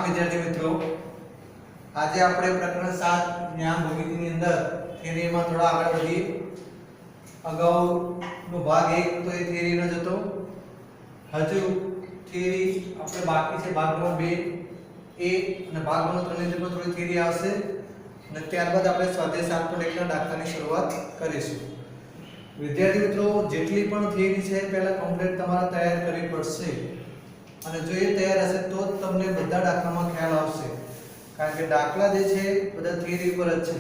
વિદ્યાર્થી મિત્રો, આજે આપણે પ્રકરણ 7 ન્યામ ભૂમિતિની અંદર થિયરીમાં થોડા આગળ વધીએ. અગાઉનો ભાગ 1 તો એ થિયરીનો જ હતો. હજુ થિયરી આપણે બાકી છે. ભાગ નંબર 2 એ અને ભાગ નંબર 3 ની અંદર થોડી થિયરી આવશે અને ત્યારબાદ આપણે સ્વાધ્યાય 7.1 ના દાખલાની શરૂઆત કરીશું. વિદ્યાર્થી મિત્રો, જેટલી પણ થિયરી છે પહેલા કમ્પ્લીટ તમારે તૈયાર કરવી પડશે અને જો એ તૈયાર હશે તો જ તમને બધા દાખલામાં ખ્યાલ આવશે. કારણ કે દાખલા જે છે બધા થિયરી પર જ છે.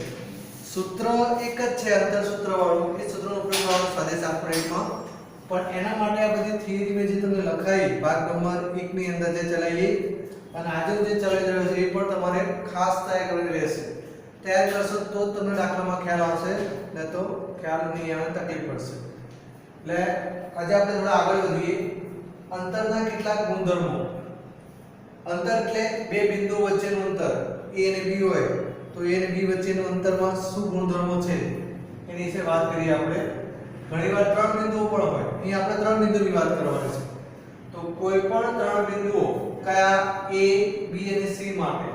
સૂત્ર એક જ છે, અંતર સૂત્ર વાળું. એ સૂત્રનો ઉપયોગ કરવાનો સ્વાધ્યાય 7.1 માં. પણ એના માટે આ બધી થિયરી મેં જે તમને લખાઈ ભાગ નંબર 1 ની અંદર જે ચલાવી અને આજે જે ચલાવી રહ્યો છે એ પણ તમારે ખાસ તૈયાર કરવી રહેશે. તૈયાર કરશો તો જ તમને દાખલામાં ખ્યાલ આવશે, ન તો ખ્યાલ નહીં આવે, તકલીફ પડશે. એટલે આજે આપણે થોડા આગળ વધીએ. અંતરના કેટલાક ગુણધર્મો. અંતર એટલે બે બિંદુઓ વચ્ચેનું અંતર a અને b હોય તો a અને b વચ્ચેનું અંતરમાં શું ગુણધર્મો છે એની વિશે વાત કરીએ આપણે. ઘણીવાર ત્રણ બિંદુઓ પણ હોય. અહીં આપણે ત્રણ બિંદુની વાત કરવાની છે. તો કોઈ પણ ત્રણ બિંદુઓ કયા a b અને c માટે.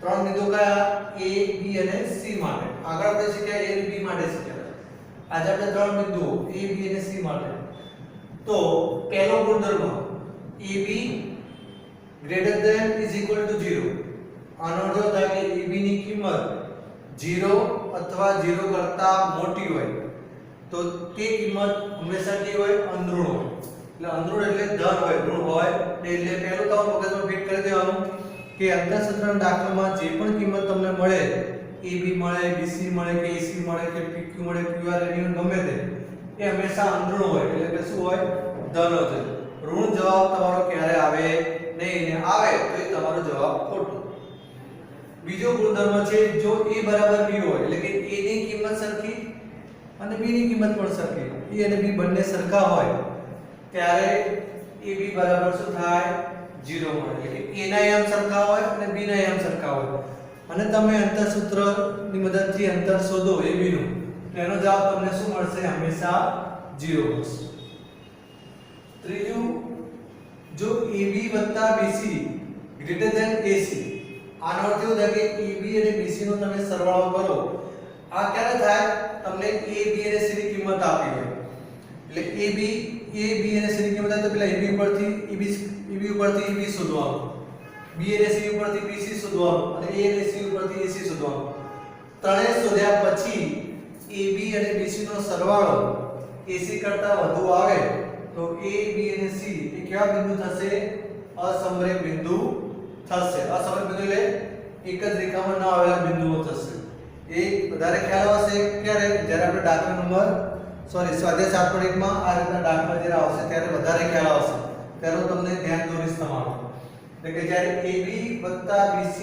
ત્રણ બિંદુઓ કયા a b અને c માટે. આગળ આપણે શીખ્યા a અને b માટે શીખ્યા. આજે આપણે ત્રણ બિંદુઓ a b અને c માટે. તો પહેલો ગુણધર્મ AB greater than is equal to 0. આનો અર્થ એ થાય કે AB ની કિંમત 0 અથવા 0 કરતા મોટી હોય તો તે કિંમત હંમેશા કેવી હોય? અંધૃણ હોય. એટલે અંધૃણ એટલે ધન હોય, ઋણ હોય. એટલે પહેલું તો મગજમાં ફિટ કરી દેવાનું કે અંતરસૂત્રના દાખલામાં જે પણ કિંમત તમને મળે, AB મળે, BC મળે કે AC મળે કે PQ મળે, QR એની ગમે તે, એ હંમેશા અંધૃણ હોય. એટલે કે શું હોય? ધન હોય. ઋણ જવાબ તમારો ક્યારે આવે નહીં, ને આવે તો એ તમારો જવાબ ખોટો. બીજો ગુણધર્મ છે જો a બરાબર b હોય, એટલે કે a ની કિંમત સરખી અને b ની કિંમત પણ સરખી, a અને b બંને સરખા હોય ત્યારે ab બરાબર શું થાય? 0 મળે. એટલે કે a ના યામ સરખા હોય અને b ના યામ સરખા હોય અને તમે અંતરસૂત્રની મદદથી અંતર શોધો ab નું, એનો જવાબ તમને શું મળશે? હંમેશા 0 મળશે. ત્રીજું, જો AB BC greater than AC. આનો અર્થ એવું થાય કે AB અને BC નો તમે સરવાળો કરો. આ ક્યારે થાય? તમને A B અને C ની કિંમત આપી હોય. એટલે AB અને C ની કિંમત આપે તો પેલા AB ઉપરથી AB શોધવાનું, B અને C ઉપરથી BC શોધવાનું અને A અને C ઉપરથી AC શોધવાનું. ત્રણેય શોધ્યા પછી AB અને BC નો સરવાળો AC કરતા વધુ આવે તો A B અને C એ કેવા બિંદુ થશે? અસમરેખ બિંદુ થશે. અસમરેખ બિંદુ એટલે એક જ રેખામાં ન આવેલા બિંદુઓ થશે. એ વધારે ખ્યાલ આવશે ક્યારે? જ્યારે આપણે દાખલા નંબર સ્વાધ્યાય 7.1 માં આ રીતના દાખલા જ્યારે આવશે ત્યારે વધારે ખ્યાલ આવશે. ત્યારે હું તમને ધ્યાન દોરીશ તમારું. એટલે કે જ્યારે AB BC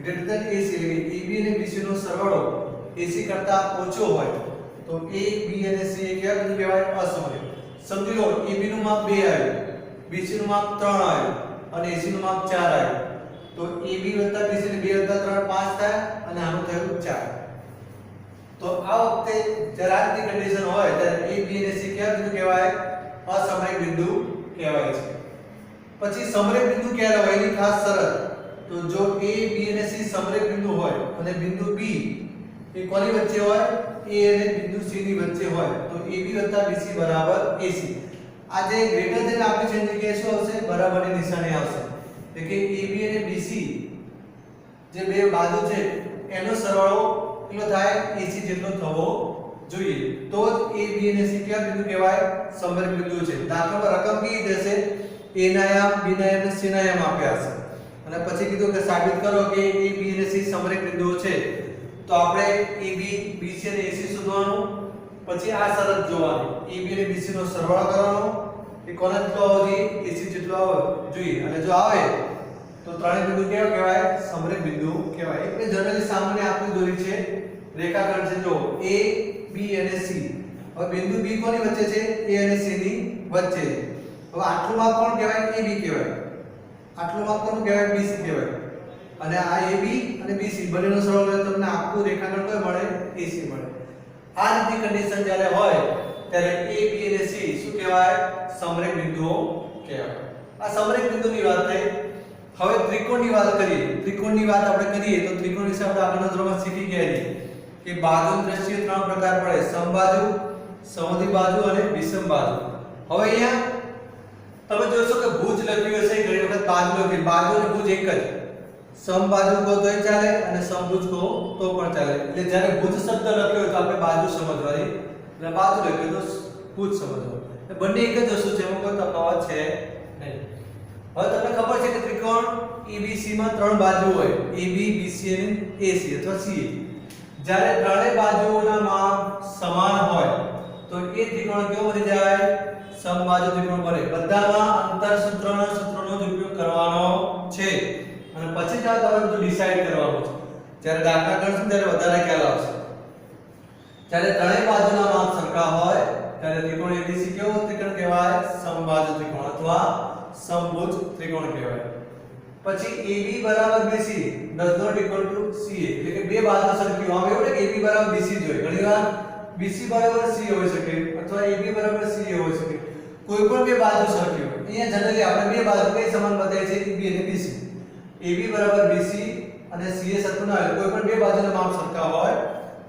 greater than AC, એટલે કે AB અને BC નો સરવાળો AC કરતા ઓછો હોય તો A B અને C એ કેવા બિંદુ કહેવાય? અસમરેખ. સમજી લો AB નું માપ 2 આવ્યું, BC નું માપ 3 આવ્યું અને AC નું માપ 4 આવ્યું. તો AB BC એટલે 2 + 3 5 થાય અને આનું થયું 4. તો આ વખતે જ્યારે આ કન્ડિશન હોય ત્યારે A B અને C કેવા બિંદુ કહેવાય? અસમરેખ બિંદુ કહેવાય છે. પછી સમરેખ બિંદુ ક્યારે હોય એની ખાસ શરત. તો જો A B અને C સમરેખ બિંદુ હોય અને બિંદુ B એ કોની વચ્ચે હોય? A અને બિંદુ C ની વચ્ચે હોય તો AB BC બરાબર AC. આ જે ગ્રેટર ધેન આપેલ છે એની જગ્યાએ શું આવશે? બરાબરની નિશાની આવશે. એટલે કે AB અને BC જે બે બાજુ છે એનો સરવાળો કેટલો થાય? AC જેટલો થવો જોઈએ. તો જ AB અને C કેવા બિંદુ કહેવાય? સમરેખ બિંદુ છે. દાખલામાં રકમ કેવી દેશે? A ના યામ, B ના યામ અને C ના યામ આપ્યા હશે અને પછી કીધું કે સાબિત કરો કે A B અને C સમરેખ બિંદુઓ છે. તો આપણે AB BC અને AC શોધવાનું. પછી આ શરત જોવાની, AB અને BC નો સરવાળો કરવાનો. એ કોના જેટલો આવવો જોઈએ? AC જેટલો આવવો જોઈએ. અને જો આવે તો ત્રણેય બિંદુ કેવા કહેવાય? સમરેખ બિંદુ કહેવાય. એટલે જનરલી સામાન્ય આકૃતિ દોરી છે, રેખાખંડ છે. જો A B અને C. હવે બિંદુ B કોની વચ્ચે છે? A અને C ની વચ્ચે. હવે આટલું માપ કોણ કહેવાય? AB કહેવાય. આટલું માપ કોણ કહેવાય? BC કહેવાય. અને આ AB અને BC બંનેનો સરવાળો કરે તમને આખું રેખાખંડ કયો મળે? AC મળે. આ રીતની કન્ડિશન જ્યારે હોય ત્યારે A B અને C શું કહેવાય? સમરેખ બિંદુઓ કહેવાય. આ સમરેખ બિંદુની વાત થઈ. હવે ત્રિકોણની વાત કરીએ. ત્રિકોણની વાત આપણે કરીએ તો ત્રિકોણ વિશે આપણે આગળના ધોરણમાં શીખી ગયા છીએ કે બાજુની દ્રષ્ટિએ ત્રણ પ્રકાર પડે: સમબાજુ, સમદ્વિ બાજુ અને વિષમ બાજુ. હવે અહીંયા તમે જોશો કે ભુજ લખ્યું હશે, ઘણી વખત બાજુ લખ્યું. બાજુ અને ભુજ એક જ. સમબાજુ કહો તોય ચાલે અને સમભુજ કહો તો પણ ચાલે. એટલે જ્યારે ભુજ શબ્દ લખ્યો હોય તો આપણે બાજુ સમજવાની, અને બાજુ લખ્યું તો ભુજ સમજવાનું. બંને એક જ વસ્તુ છે, એમાં કોઈ તફાવત છે નહીં. હવે તમને ખબર છે કે ત્રિકોણ ABC માં ત્રણ બાજુ હોય: AB, BC અને AC અથવા CA. જ્યારે ત્રણેય બાજુઓના માપ સમાન હોય તો એ ત્રિકોણ કેવો બની જાય? સમબાજુ ત્રિકોણ બને. બધામાં અંતર સૂત્રનો જ ઉપયોગ કરવાનો છે અને પછી જ આ તમારે બધું ડિસાઈડ કરવાનું છે. જ્યારે દાખલા ગણશું ત્યારે વધારે ખ્યાલ આવશે. જ્યારે ત્રણેય બાજુના માપ સરખા હોય ત્યારે ત્રિકોણ ABC કેવો ત્રિકોણ કહેવાય? સમબાજુ ત્રિકોણ અથવા સમભુજ ત્રિકોણ કહેવાય. પછી AB બરાબર BC does not equal to CA, એટલે કે બે બાજુ સરખી હોય. એવું ને કે AB બરાબર BC જોઈએ. ઘણીવાર BC બરાબર C હોઈ શકે અથવા AB બરાબર CA હોઈ શકે. કોઈ પણ બે બાજુ સરખી હોય. અહીંયા જનરલી આપણે બે બાજુ કઈ સમાન બતાવીએ છીએ? AB અને BC. AB બરાબર BC અને CA સરખું ના હોય, કોઈ પણ બે બાજુના માપ સરખા હોય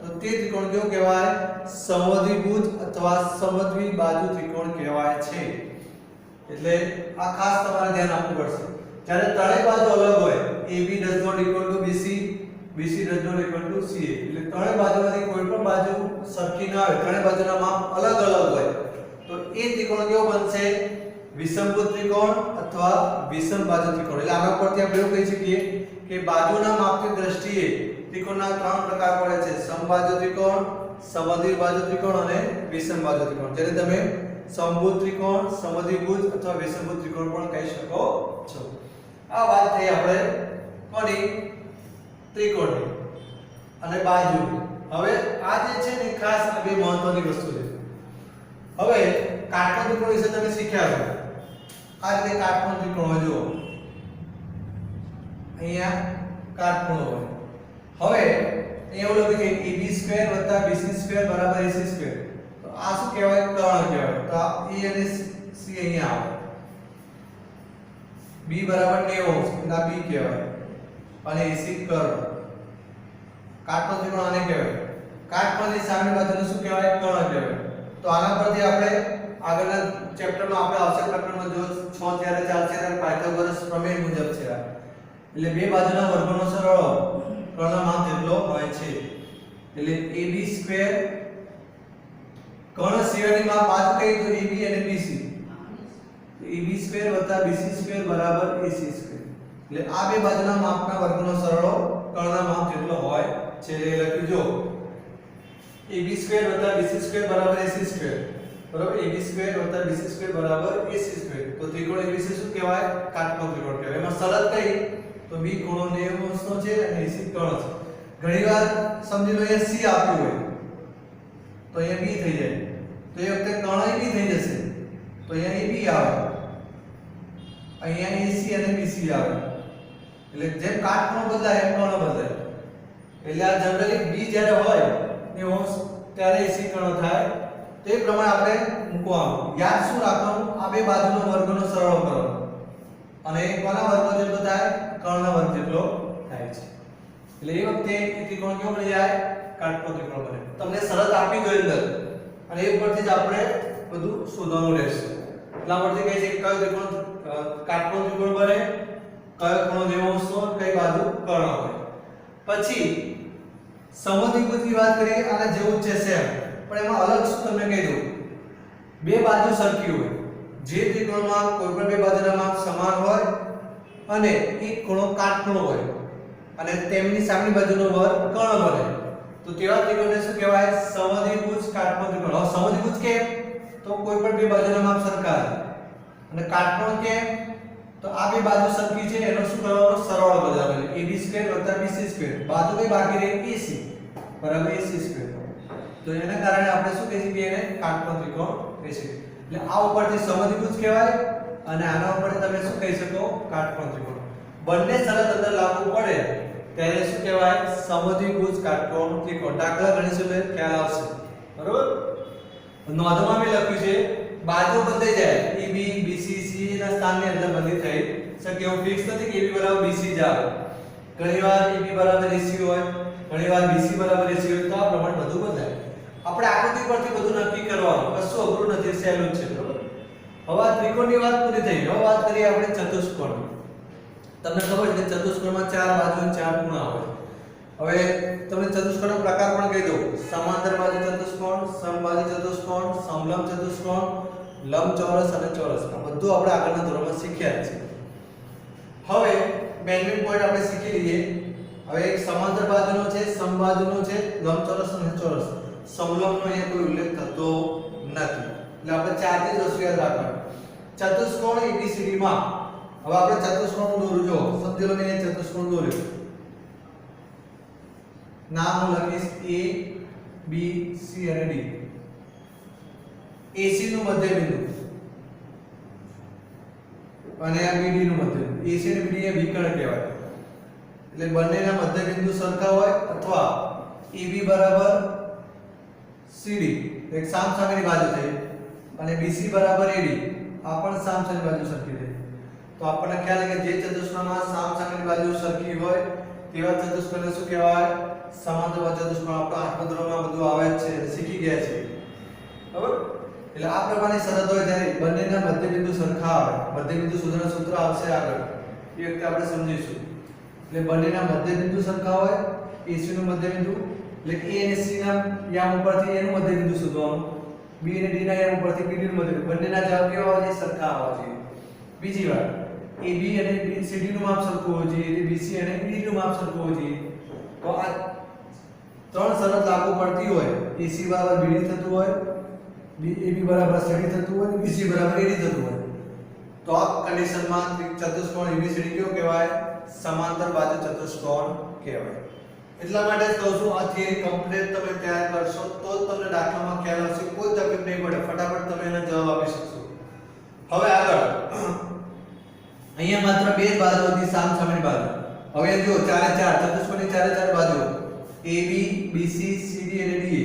તો તે ત્રિકોણ કેવો કહેવાય? સમદ્વિભુજ અથવા સમદ્વિ બાજુ ત્રિકોણ કહેવાય છે. એટલે આ ખાસ તમારે ધ્યાન આપવું પડશે. જ્યારે ત્રણેય બાજુ અલગ હોય, AB does not equal to BC, BC does not equal to CA, એટલે ત્રણેય બાજુમાંથી કોઈ પણ બાજુ સરખી ના હોય, ત્રણેય બાજુના માપ અલગ અલગ હોય તો એ ત્રિકોણ કેવો બનશે? વિષમભુજ ત્રિકોણ અથવા વિષમ બાજુ ત્રિકોણ. એટલે આના પરથી આપણે એવું કહી શકીએ કે બાજુના માપની દ્રષ્ટિએ ત્રિકોણના ત્રણ પ્રકાર પડે છે: સમબાજુ ત્રિકોણ, સમદ્વિ બાજુ ત્રિકોણ અને વિષમ બાજુ ત્રિકોણ. જેને તમે સમભુજ ત્રિકોણ, સમદ્વિભુજ અથવા વિષમભુજ ત્રિકોણ પણ કહી શકો છો. આ વાત થઈ આપણે કોની? ત્રિકોણની અને બાજુની. હવે આ જે છે ને ખાસ આ બે મહત્વની વસ્તુ છે. હવે કાટકોણ ત્રિકોણ વિશે તમે શીખ્યા છો. આ રીતે કાટકોણ ત્રિકોણ હોય, જુઓ અહીંયા કાટકોણ હોય. હવે અહીંયા એવું લખ્યું છે AB² + BC² = AC². તો આ શું કહેવાય? કર્ણ કહેવાય. તો આ A અને C અહીંયા આવે. B બરાબર 90 એટલે આ B કહેવાય અને AC કર્ણ. કાટકોણ ત્રિકોણ આને કહેવાય. કાટકોણની સામેની બાજુને શું કહેવાય? કર્ણ કહેવાય. તો આના પરથી આપણે આગળના ચેપ્ટરમાં આપણે આવશે પ્રકરણમાં જો 6 જ્યારે ચાલશે ત્યારે પાયથાગોરસ પ્રમેય મુજબ છે આ. એટલે બે બાજુના વર્ગોનો સરવાળો કર્ણના માપ જેટલો હોય છે. એટલે AB² કર્ણ સિવાયની માપ બાજુ કઈ તો AB અને BC. AB² + BC² = AC². એટલે આ બે બાજુના માપના વર્ગનો સરવાળો કર્ણના માપ જેટલો હોય છે. એટલે લખ્યું જો AB² + BC² = AC². બરાબર? AB² + BC² = AC². તો ત્રિકોણ ABC શું કહેવાય? કાટકોણ ત્રિકોણ કહેવાય. એમાં શરત કઈ? તો B ખૂણો 90 નો છે અને AC કર્ણ છે. ઘણીવાર સમજી લો અહીંયા C આપ્યું હોય તો અહીંયા B થઈ જાય, તો એ વખતે કર્ણ AB થઈ જશે તો અહીંયા AB આવે, અહીંયા AC અને BC આવે. એટલે જેમ કાટકોણ બદલાય એમ કર્ણ બદલાય. એટલે આ જનરલી B જ્યારે હોય એ ત્યારે AC કર્ણ થાય. તો એ પ્રમાણે આપણે મૂકવાનું. યાદ શું રાખવાનું? આ બે બાજુનો વર્ગનો સરવાળો કરવાનો અને કોના વર્ગનો જેટલો થાય? કર્ણના વર્ગ જેટલો થાય છે. એટલે એ વખતે એ ત્રિકોણ કેવો બની જાય? કાટકોણ ત્રિકોણ બને. તમને શરત આપી દો અંદર અને એ પરથી જ આપણે બધું શોધવાનું રહેશે. એટલા પરથી કહે છે કે કયો ત્રિકોણ કાટકોણ ત્રિકોણ બને, કયો ખૂણો 90 કઈ બાજુ કર્ણ હોય. પછી સમદ્વિભુજની વાત કરીએ. આના જેવું છે સેમ, પણ એમાં અલગ શું તમને કહી દઉં. બે બાજુ સરખી હોય, જે ત્રિકોણમાં કોઈ પણ બે બાજુના માપ સમાન હોય અને એક ખૂણો કાટખૂણો હોય અને તેમની સામેની બાજુનો વર્ગ કર્ણ બને તો તેવા ત્રિકોણને શું કહેવાય? સમદ્વિભુજ કાટકોણ ત્રિકોણ. હવે સમદ્વિભુજ કેમ? તો કોઈ પણ બે બાજુના માપ સરખા છે. અને કાટકોણ કેમ? તો આ બે બાજુ સરખી છે એનો શું કરવાનો? સરવાળો બદલવાનો. AB² + BC². બાજુ કઈ બાકી રહી? AC = AC². તો એના કારણે આપણે શું કહી શકીએ? એને કાટકોણ ત્રિકોણ કહી શકીએ. એટલે આ ઉપરથી સમદ્વિભુજ કહેવાય અને આના ઉપરથી તમે શું કહી શકો? કાટકોણ ત્રિકોણ. બંને શરત અંદર લાગુ પડે ત્યારે શું કહેવાય? સમદ્વિભુજ કાટકોણ ત્રિકોણ. દાખલા ગણીશું એટલે ખ્યાલ આવશે. બરોબર? નોંધમાં મેં લખ્યું છે બાજુ બદલાઈ જાય. AB BC C ના સ્થાનની અંદર બદલી થઈ શકે. કે એવું ફિક્સ નથી કે AB બરાબર BC જ આવે. ઘણીવાર AB બરાબર AC હોય, ઘણીવાર BC બરાબર AC હોય, તો આ પ્રમાણે બધું બદલાય. આપણે આકૃતિ પરથી બધું નક્કી કરવાનું, કશું અઘરું નથી, સહેલું જ છે. બરોબર. હવે આ ત્રિકોણની વાત પૂરી થઈ. હવે વાત કરીએ આપણે ચતુષ્કોણ. તમને ખબર છે ચતુષ્કોણમાં ચાર બાજુ અને ચાર ખૂણા હોય. હવે તમને ચતુષ્કોણનો પ્રકાર પણ કહી દઉં. સમાંતર બાજુ ચતુષ્કોણ, સમબાજુ ચતુષ્કોણ, સમલંબ ચતુષ્કોણ, લંબચોરસ અને ચોરસ. આ બધું આપણે આગળના ધોરણમાં શીખ્યા છે. હવે મેઇન પોઈન્ટ આપણે શીખી લઈએ. હવે એક સમાંતર બાજુનો છે, સમબાજુનો છે, લંબચોરસ અને ચોરસ. સમલંબનો અહીંયા કોઈ ઉલ્લેખ થતો નથી. એટલે આપણે ચારથી જ વસ્તુ યાદ રાખવાની. ચતુષ્કોણ ABCD માં હવે આપણે ચતુષ્કોણ દોરું. જો સમજી લો મેં ચતુષ્કોણ દોર્યું. નામ હું લખીશ A B C અને D. AC નું મધ્ય બિંદુ અને આ BD નું મધ્ય બિંદુ. AC અને BD એ વિકર્ણ કહેવાય. એટલે બંનેના મધ્ય બિંદુ સરખા હોય અથવા AB બરાબર CD એક સામસામેની બાજુ થઈ અને BC બરાબર AD આ પણ સામસામેની બાજુ સરખી થઈ. તો આપણને ખ્યાલ છે કે જે ચતુષ્કોણમાં સામસામેની બાજુ સરખી હોય તેવા ચતુષ્કોણને શું કહેવાય? સમાંતર ચતુષ્કોણ. આપણે આઠમા ધોરણમાં બધું આવે જ છે, શીખી ગયા છે. બરાબર. એટલે આ પ્રમાણની શરત હોય ત્યારે બંનેના મધ્યબિંદુ સરખા આવે. મધ્યબિંદુ શોધવાનું સૂત્ર આવશે આગળ, એ વખતે આપણે સમજીશું. એટલે બંનેના મધ્યબિંદુ સરખા હોય. AC નું મધ્યબિંદુ એટલે A અને C ના યામ ઉપરથી A નું મધ્યબિંદુ શોધવાનું, B અને D ના યામ ઉપરથી BD નું મધ્યબિંદુ. બંનેના જવાબ કેવા આવવા જોઈએ? સરખા આવવા જોઈએ. બીજી વાત, AB અને CD નું માપ સરખું હોવું જોઈએ, BC અને BD નું માપ સરખું હોવું જોઈએ. તો આ ત્રણ શરત લાગુ પડતી હોય, AC બરાબર BD થતું હોય, AB બરાબર CD થતું હોય, BC બરાબર AD થતું હોય, તો આ કન્ડિશનમાં ચતુષ્કોણ ABCD કયો કહેવાય? સમાંતર બાજુ ચતુષ્કોણ કહેવાય. એટલા માટે જ કહું છું આ થિયરી કમ્પ્લીટ તમે તૈયાર કરશો તો જ તમને દાખલામાં ખ્યાલ આવશે. કોઈ તકલીફ નહીં પડે, ફટાફટ તમે એનો જવાબ આપી શકશો. હવે આગળ અહીંયા માત્ર બે જ બાજુ હતી, સામસામેની બાજુ. હવે જો ચારે ચાર ચતુષ્કોણની ચારે ચાર બાજુ AB BC CD અને DA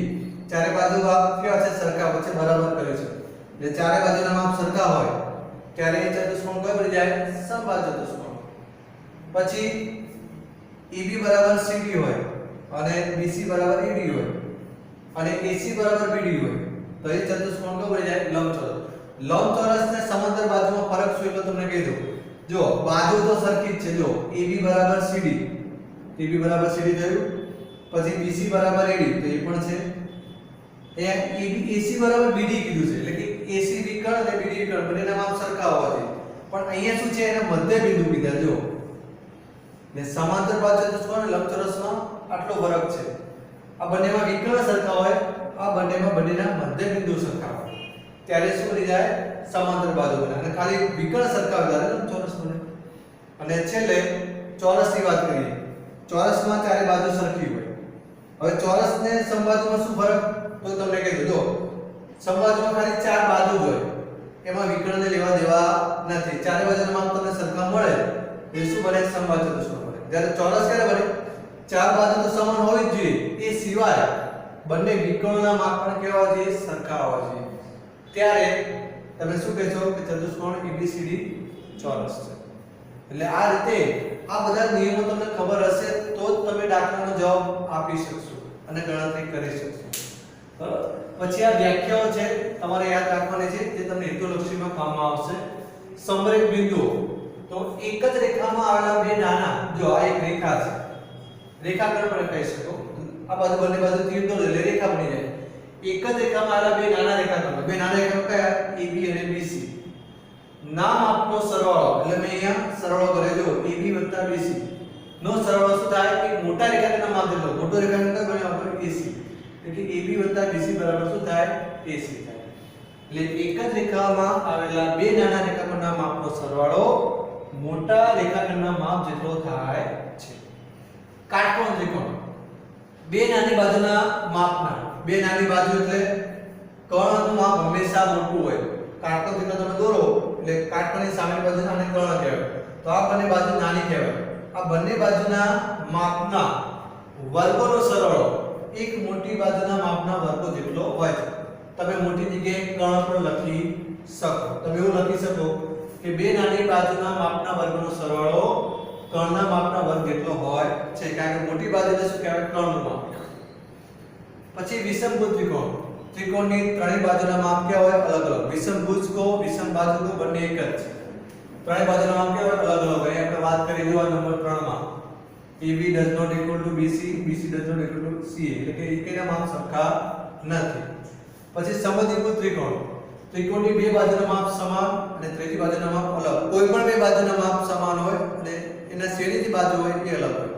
ચારે બાજુ માપ કેવા છે? સરખા વચ્ચે બરાબર કરે છે. એટલે ચારે બાજુના માપ સરખા હોય ત્યારે એ ચતુષ્કોણ કયો બની જાય? સમબાજુ ચતુષ્કોણ. પછી AB બરાબર CD હોય અને BC બરાબર AD હોય અને AC બરાબર BD હોય તો એ ચતુષ્કોણ કયો બની જાય? લંબચોરસ. લંબચોરસને સમાંતર બાજુમાં ફરક શું એટલે તમને કહી દઉં. જો બાજુ તો સરખી જ છે. જો AB બરાબર CD, AB બરાબર CD થયું. પછી BC બરાબર AD તો એ પણ છે. અહીંયા AC બરાબર BD કીધું છે, એટલે કે AC વિકર્ણ અને BD વિકર્ણ બંનેના માપ સરખા હોવા જોઈએ. પણ અહીંયા શું છે? એના મધ્ય બિંદુ કીધા. જો ને સમાંતર બાજુ ચતુષ્કોણ અને લંબચોરસમાં આટલો ફરક છે. આ બંનેમાં વિકર્ણ સરખા હોય, આ બંનેમાં બંનેના મધ્ય બિંદુ સરખા હોય ત્યારે શું બની જાય? સમાંતર બાજુ બને. અને ખાલી વિકર્ણ સરખા હોય ત્યારે લંબચોરસ બને. અને છેલ્લે ચોરસની વાત કરીએ. ચોરસમાં ચારે બાજુ સરખી હોય. હવે ચોરસ ને સમબાજુમાં શું ફરક? તો તમને કહી દઉં. જો સમબાજુમાં ખાલી ચાર બાજુ જ હોય, એમાં વિકર્ણને લેવા દેવા નથી. ચારે બાજુના માપ તમને સરખા મળે એ શું બને? સમબાજુ ચતુષ્કોણ બને. જ્યારે ચોરસ ક્યારે બને? ચાર બાજુ તો સમાન હોવી જ જોઈએ, એ સિવાય બંને વિકર્ણના માપ પણ કેવા હોવા જોઈએ? સરખા હોવા જોઈએ. ત્યારે તમે શું કહેશો કે ચતુષ્કોણ ABCD ચોરસ છે. એટલે આ રીતે આ બધા નિયમો તમને ખબર હશે તો જ તમે દાખલાનો જવાબ આપી શકશો અને ગણતરી કરી શકશો. પછી આ વ્યાખ્યાઓ છે તમારે યાદ રાખવાની છે, જે તમને હેતુલક્ષીમાં કામમાં આવશે. સમરેખ બિંદુઓ તો એક જ રેખામાં આવેલા બે નાના, જો આ એક રેખા છે, રેખાખંડ પણ કહી શકો. આ બાજુ બંને બાજુ તીર દોરો એટલે રેખા બની જાય. એક જ રેખામાં આવેલા બે નાના રેખાખંડ, બે નાના રેખાખંડ કયા? AB અને BC. નામ આપનો સરવાળો, એટલે મેં અહીંયા સરવાળો કર્યો. જો AB + BC નો સરવાળો શું થાય? એક મોટા રેખાખંડના માપ જેટલો. મોટો રેખાખંડ કયો બન્યો? આપણો AC. એટલે AB + BC બરાબર શું થાય? AC થાય. એટલે એક જ રેખામાં આવેલા બે નાના રેખાખંડના માપનો સરવાળો મોટા રેખાખંડના માપ જેટલો થાય છે. કાટકોણ ત્રિકોણ બે નાની બાજુના માપના, બે નાની બાજુ એટલે કર્ણનું માપ હંમેશા મોટું હોય. કાટકોણ ત્રિકોણ તમે દોરો એટલે કાટકોણની સામેની બાજુ આને કર્ણ કહેવાય. તો આ બંને બાજુ નાની કહેવાય. આ બંને બાજુના માપના વર્ગોનો સરવાળો એક મોટી બાજુના માપના વર્ગો જેટલો હોય છે. તમે મોટી જગ્યાએ કર્ણ પણ લખી શકો. તમે એવું લખી શકો કે બે નાની બાજુના માપના વર્ગનો સરવાળો કર્ણના માપના વર્ગ જેટલો હોય છે, કારણ કે મોટી બાજુને શું કહેવાય કર્ણનું માપ. પછી વિષમભુજ ત્રિકોણ. ત્રિકોણની ત્રણેય બાજુના માપ કેવા હોય અલગ અલગ. વિષમભુજ કો વિષમ બાજુ કો બંને એક જ છે. ત્રણેય બાજુના માપ કેવા હોય અલગ અલગ. અહીં આપણે વાત કરી જો નંબર 3 માં AB does not equal to BC, BC does not equal to CA, એટલે કે એકેના માપ સરખા નથી. પછી સમદ્વિભુજ ત્રિકોણ. ત્રિકોણની બે બાજુના માપ સમાન અને ત્રીજી બાજુના માપ અલગ. કોઈ પણ બે બાજુના માપ સમાન હોય અને એના છેડેની બાજુ હોય એ અલગ હોય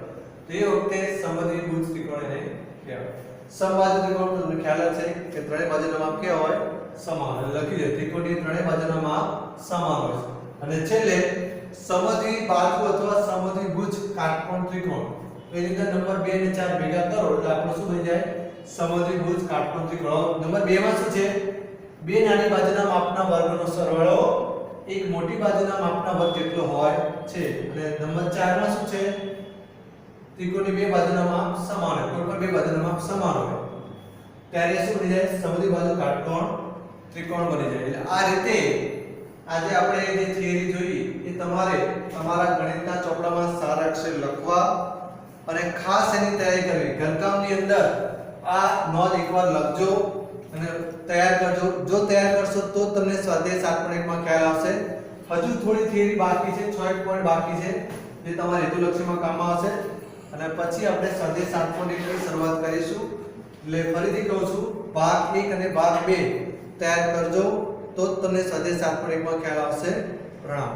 તો એ વખતે સમદ્વિભુજ ત્રિકોણ એને કહેવાય. સમબાજુ ત્રિકોણ તમને ખ્યાલ જ છે કે ત્રણેય બાજુના માપ કેવા હોય સમાન. લખી દે ત્રિકોણની ત્રણેય બાજુના માપ સમાન હોય છે. અને છેલ્લે સમદ્વિબાજુ અથવા સમદ્વિભુજ કાટકોણ ત્રિકોણ. એની અંદર નંબર 2 અને 4 ભેગા કરો એટલે આપણો શું બની જાય સમદ્વિભુજ કાટકોણ ત્રિકોણ. નંબર 2 માં શું છે બે નાની બાજુના માપના વર્ગનો સરવાળો એક મોટી બાજુના માપના વર્ગ જેટલો હોય છે. અને નંબર 4 માં શું છે ત્રિકોણની બે બાજુના માપ સમાન હોય. કોઈ પણ બે બાજુના માપ સમાન હોય ત્યારે શું બની જાય સમદ્વિબાજુ કાટકોણ ત્રિકોણ બની જાય. એટલે આ રીતે આજે આપણે જે થિયરી જોઈ એ તમારે તમારા ગણિતના ચોપડામાં સારા અક્ષરે લખવા અને ખાસ એની તૈયારી કરવી. ઘરકામની અંદર આ નોંધ એકવાર લખજો અને તૈયાર કરજો. જો તૈયાર કરશો તો તમને સ્વાધ્યાય 7.1 માં ખ્યાલ આવશે. હજુ થોડી થિયરી બાકી છે, 6 પોઈન્ટ બાકી છે જે તમારે હેતુલક્ષીમાં કામમાં આવશે અને પછી આપણે સ્વાધ્યાય 7.1 ની શરૂઆત કરીશું. એટલે ફરીથી કહું છું ભાગ 1 અને ભાગ 2 તૈયાર કરજો તો તમને સ્વાધ્યાય 7.1 માં ખ્યાલ આવશે. પ્રણામ.